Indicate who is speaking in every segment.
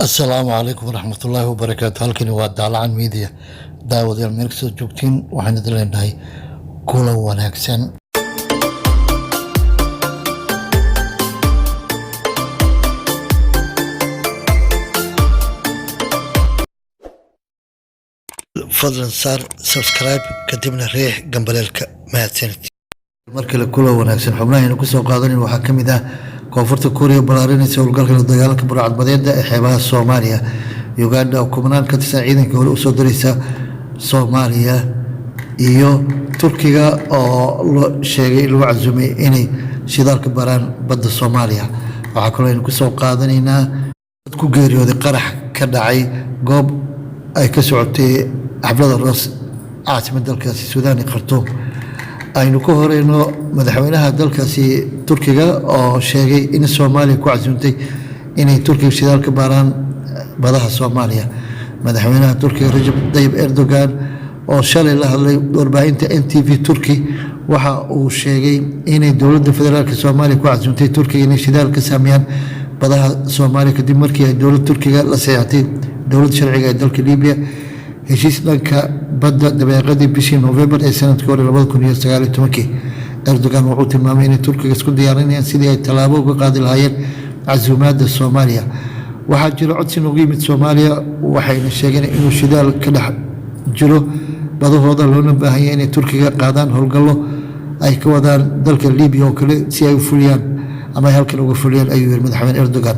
Speaker 1: asalaamu calaykum waraxmatullaahi wabarakaatu. halkani waa daalacan miidiya. daawadayaal meel kastoo joogtiin waxaan idin leenahay kulan wanaagsan. fadlan saar subscribe kadibna riix gambaleelka mahadsanid. markale kulan wanaagsan xubnahaynu kusoo qaadanin waxaa ka mid ah koonfurta kuuriya balaarinaysa howlgalka la dagaalanka burcadbadeeda ee xeebaha soomaaliya. uganda oo kubnaan ka tirsan ciidanka hore usoo diraysa soomaaliya iyo turkiga oo la sheegay in lagu casumay inay shidaalka baraan badda soomaaliya. waxaa kaloo aynu kusoo qaadanaynaa dad ku geeriyooday qarax ka dhacay goob ay ka socotay xaflada roos caasimad dalkaasi suudaan iyo khartuum. aynu ka horeyno madaxweynaha dalkaasi turkiga oo sheegay in soomaaliya ku casuumtay inay turkiga shidaal ka baaraan badaha soomaaliya. madaxweynaha turkiga rajab tayyib erdogan oo shalay la hadlay warbaahinta NTV turki waxa uu sheegay inay dowladda federaalka soomaaliya ku casuumtay turkiga inay shidaal ka sameeyaan badaha soomaaliya kadib markii ay dowladda turkiga la saxiixatay dowladda sharciga ee dalka Liibiya heshiis dhanka badda dabeeqadii bishii November ee sanadkii hore 2019. Erdogan wuxuu tilmaamay inay turkiga isku diyaarinayaan sidii ay tallaabo uga qaadi lahaayeen casuumaadda Soomaaliya. waxaa jira codsi ugu yimid Soomaaliya waxayna sheegeen inuu shidaal ka dhex jiro badahooda loona baahan yahay inay turkiga qaadaan howlgallo ay ka wadaan dalka Liibiya oo kale si ay u fuliyaan ama halkan uga fuliyaan ayuu yiri madaxweyne Erdogan.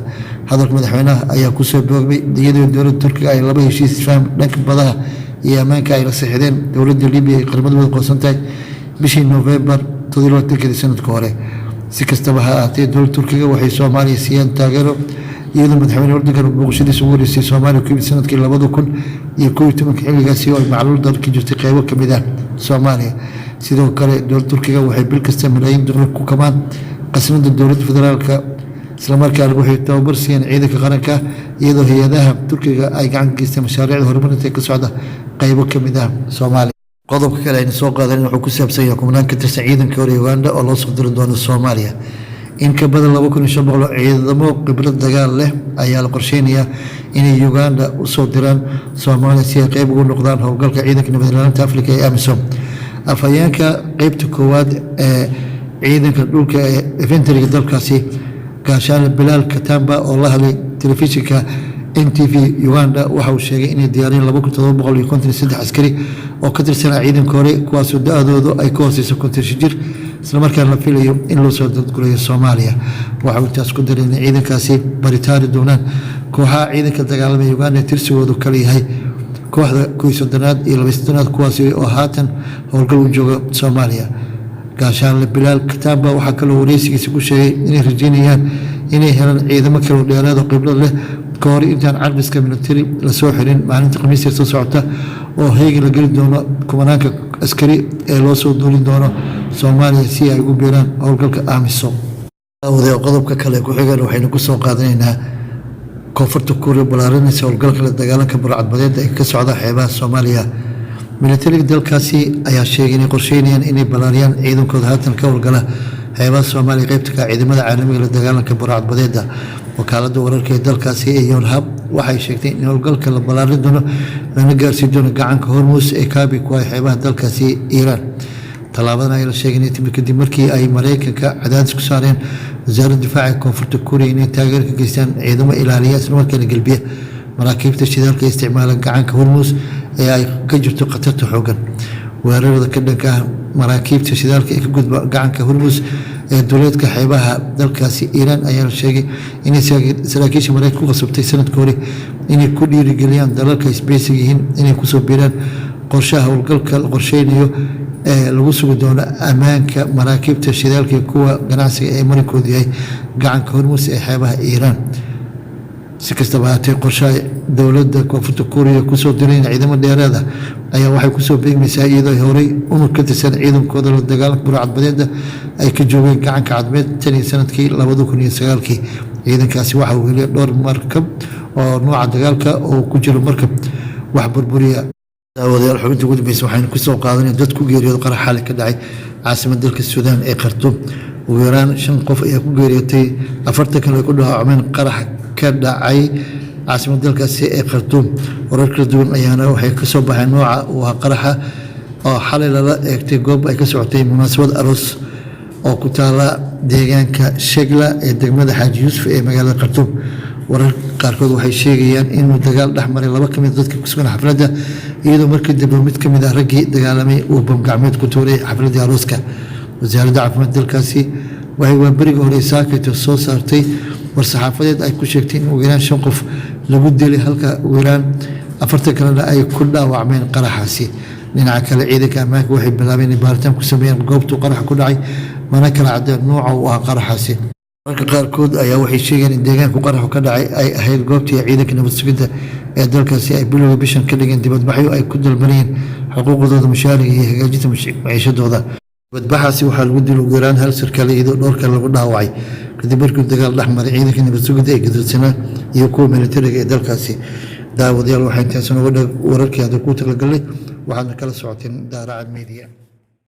Speaker 1: hadalka madaxweynaha ayaa ku soo boogmay iyadoo dowladda turkiga ay laba heshiis faham dhanka badaha iyo ammaanka ay la saxiixdeen dowladda Liibiya ee qarmadooda qoonsantahay bishii November 2020 sanadkii hore. si kastaba ha ahaatee dowladda turkiga waxay Soomaaliya siiyeen taageero iyadoo madaxweyne Erdogan uu booqashadiisa ugu horeysay Soomaaliya ku yimid sanadkii 2011 xilligaasi oo ay macluul dalka jirtay qaybo ka mid ah Soomaaliya. sidoo kale dowladda turkiga waxay bil kasta malaayiin dollar ku kamaan qasnada dowladda federaalka isla markaana waxay tababar siiyeen ciidanka qaranka iyadoo hay'adaha turkiga ay gacan ka geysteen mashaariicda horumarinta ee ka socda qaybo ka mid ah Soomaaliya. qodobka kale aynu soo qaadanay wuxuu ku saabsan yahay kubnaan ka tirsan ciidanka hore Uganda oo loo soo diri doono Soomaaliya. in ka badan 2500 ciidamo khibrad dagaal leh ayaa la qorsheynayaa inay Uganda u soo diraan Soomaaliya si ay qayb uga noqdaan howlgalka ciidanka nabadgelyada Afrika ee AMISOM. afhayeenka qaybta koowaad ee ciidanka dhulka ee infantry dalkaasi gaashaan Bilal Katamba oo la hadlay telefishinka NTV Uganda waxa uu sheegay inay diyaariyeen 2753 askari oo ka tirsan ciidanka hore kuwaas oo da'doodu ay ka hooseyso 50 jir isla markaana la filayo in loo soo dadgurayo Soomaaliya. waxa uu taas ku daray in ciidankaasi baritaari doonaan kooxaha ciidanka dagaalamaya Uganda tirsigoodu kala yahay kooxda 11aad iyo 22aad kuwaas oo haatan howlgal u jooga Soomaaliya. gaashaan Bilal Katamba waxa kale oo wareysigiisa ku sheegay inay rajeynayaan inay helaan ciidamo kale oo dheeraad oo khibrad leh ka hor intaan carbiska military la soo xirin maalinta Khamiista soo socota oo heegi la geli doono kumanaanka askari ee loo soo duulin doono Soomaaliya si ay ugu biiraan howlgalka AMISOM. qodobka kale ku xigan waxaynu ku soo qaadanaynaa koonfurta kuuriya balaarinaysa howlgalka la dagaalanka burcadbadeeda ee ka socda xeebaha Soomaaliya. militariga dalkaasi ayaa sheegay inay qorsheynayaan inay balaariyaan ciidankooda haatan ka howlgala xeebaha Soomaaliya qaybta ka ciidamada caalamiga la dagaalanka burcadbadeeda. wakaaladda wararka ee dalkaasi ee Yonhap waxay sheegtay in howlgalka la balaarin doono lana gaarsiin doono gacanka Hormuz ee kaabi ku ah xeebaha dalkaasi Iiraan. talaabadan ayaa la sheegay inay timid kadib markii ay Mareykanka cadaadis ku saareen wasaaradda difaaca koonfurta kuuriya inay taageero ka geystaan ciidamo ilaaliya isla markaana galbiya maraakiibta shidaalka ee isticmaala gacanka Hormuz ee ay ka jirto khatarta xooggan. weerarada ka dhanka ah maraakiibta shidaalka ee ka gudba gacanka Hormuz ee dowladka xeebaha dalkaasi Iiraan ayaa la sheegay inay saraakiisha Mareykanka ku qasabtay sanadkii hore inay ku dhiirigeliyaan dalalka isbeysiga yihiin inay ku soo biiraan qorshaha howlgalka la qorsheynayo ee lagu sugi doono ammaanka maraakiibta shidaalka iyo kuwa ganacsiga ee marinkoodu yahay gacanka Hormuz ee xeebaha Iiraan. si kastaba haatee qorshaha dowladda koonfurta kuuriya ku soo direen ciidamo dheeraad ah ayaa waxay ku soo beegmaysaa iyadoo horey unug ka tirsan ciidankooda la dagaalanka burcadbadeeda ay ka joogeen gacanka cadmeed tan iyo sanadkii 2009. ciidankaasi waxa uu helay dhowr markab oo nooca dagaalka oo ku jiro markab wax burburiya. daawadayaal xubinta ugu dambaysa waxaynu ku soo qaadanay dad ku geeriyooday qarax xali ka dhacay caasimadda dalka Suudaan ee Khartoum. ugu yaraan 5 qof ayaa ku geeriyootay 40 kale ku dhaawacmeen qarax ka dhacay caasimadda dalkaasi ee Khartoum. Warar kala duwan ayaana waxay ka soo baxeen nooca uu ahaa qaraxa oo xalay lala eegtay goob ay ka socotay munaasabad aroos oo ku taala deegaanka Shegla ee degmada Xaaji Yuusuf ee magaalada Khartoum. warar qaarkood waxay sheegayaan inuu dagaal dhex maray laba ka mid dadka ku sugan xafladda, iyadoo markii dambe mid ka mid ah raggii dagaalamay uu bam gacmeed ku tuuray xafladdii arooska. wasaaradda caafimaadka dalkaasi waxay waaberiga hore saakayto soo saartay war-saxaafadeed ay ku sheegtay in ugu yaraan 5 qof lagu dilay halka ugu yaraan 40 kalena ay ku dhaawacmeen qaraxaasi. dhinaca kale ciidanka ammaanka waxay bilaabeen in baaritaan ku sameeyaan goobtuu qaraxa ku dhacay, mana kala cadeen nooca uu ahaa qaraxaasi. marka qaarkood ayaa waxay sheegeen in deegaanku qaraxu ka dhacay ay ahayd goobtii ciidanka nabad sugidda ee dalkaasi ay bilowga bishan ka dhigeen dibadbaxyo ay ku dalbanayeen xuquuqdooda mushaariga iyo hagaajinta maciishadooda. dibadbaxaasi waxaa lagu dilay ugu yaraan 1 sarkaal iyadoo dhowr kale lagu dhaawacay kadib markii dagaal dhex maray ciidanka nabad sugidda ee gadoodsanaa iyo kuwa militariga ee dalkaasi. daawadayaal waxaa intaas nooga wararkii hadda ku talagalnay waxaadna kala socoteen Daaraca Media.